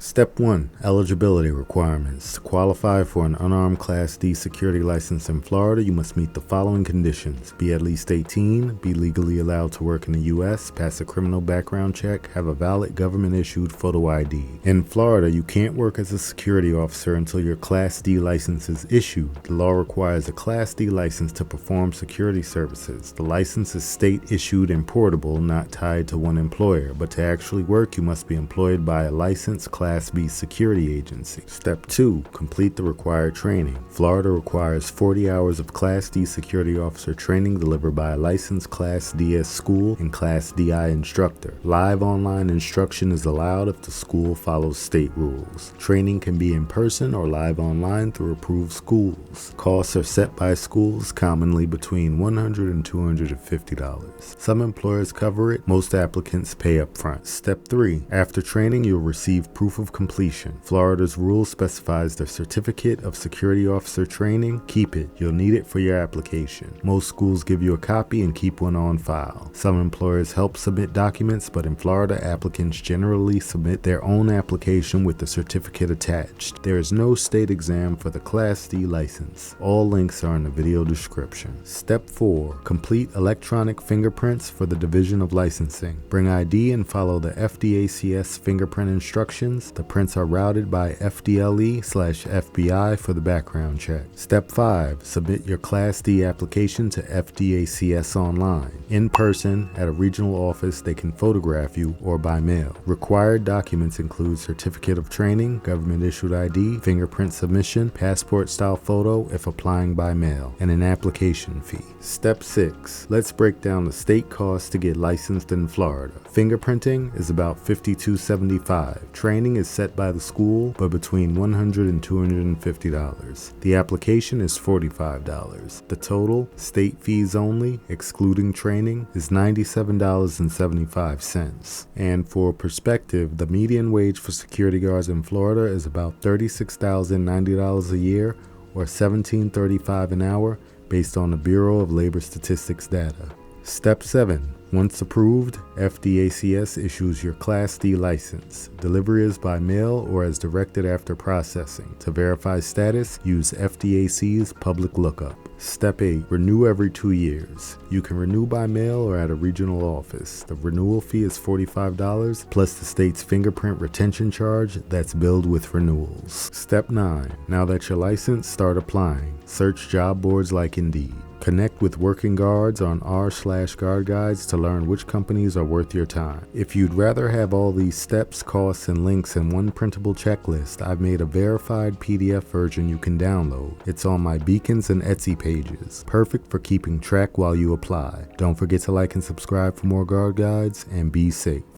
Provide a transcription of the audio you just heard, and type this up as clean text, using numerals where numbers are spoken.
Step 1. Eligibility requirements. To qualify for an unarmed Class D security license in Florida, you must meet the following conditions. Be at least 18, be legally allowed to work in the U.S., pass a criminal background check, have a valid government-issued photo ID. In Florida, you can't work as a security officer until your Class D license is issued. The law requires a Class D license to perform security services. The license is state-issued and portable, not tied to one employer, but to actually work, you must be employed by a licensed Class B security agency. Step 2. Complete the required training. Florida requires 40 hours of Class D security officer training delivered by a licensed Class DS school and Class DI instructor. Live online instruction is allowed if the school follows state rules. Training can be in person or live online through approved schools. Costs are set by schools, commonly between $100 and $250. Some employers cover it, most applicants pay up front. Step 3. After training, you'll receive proof of completion. Florida's rule specifies the Certificate of Security Officer Training. Keep it. You'll need it for your application. Most schools give you a copy and keep one on file. Some employers help submit documents, but in Florida, applicants generally submit their own application with the certificate attached. There is no state exam for the Class D license. All links are in the video description. Step 4. Complete electronic fingerprints for the Division of Licensing. Bring ID and follow the FDACS fingerprint instructions. The prints are routed by FDLE/FBI for the background check. Step 5. Submit your Class D application to FDACS online. In person, at a regional office, they can photograph you or by mail. Required documents include certificate of training, government-issued ID, fingerprint submission, passport-style photo if applying by mail, and an application fee. Step 6. Let's break down the state costs to get licensed in Florida. Fingerprinting is about $52.75. Training is set by the school, but between $100 and $250. The application is $45. The total, state fees only, excluding training, is $97.75. And for perspective, the median wage for security guards in Florida is about $36,090 a year, or $17.35 an hour, based on the Bureau of Labor Statistics data. Step 7. Once approved, FDACS issues your Class D license. Delivery is by mail or as directed after processing. To verify status, use FDAC's public lookup. Step 8. Renew every 2 years. You can renew by mail or at a regional office. The renewal fee is $45 plus the state's fingerprint retention charge that's billed with renewals. Step 9. Now that you're licensed, start applying. Search job boards like Indeed. Connect with working guards on r/guard guides to learn which companies are worth your time. If you'd rather have all these steps, costs, and links in one printable checklist, I've made a verified PDF version you can download. It's on my Beacons and Etsy pages. Perfect for keeping track while you apply. Don't forget to like and subscribe for more guard guides, and be safe.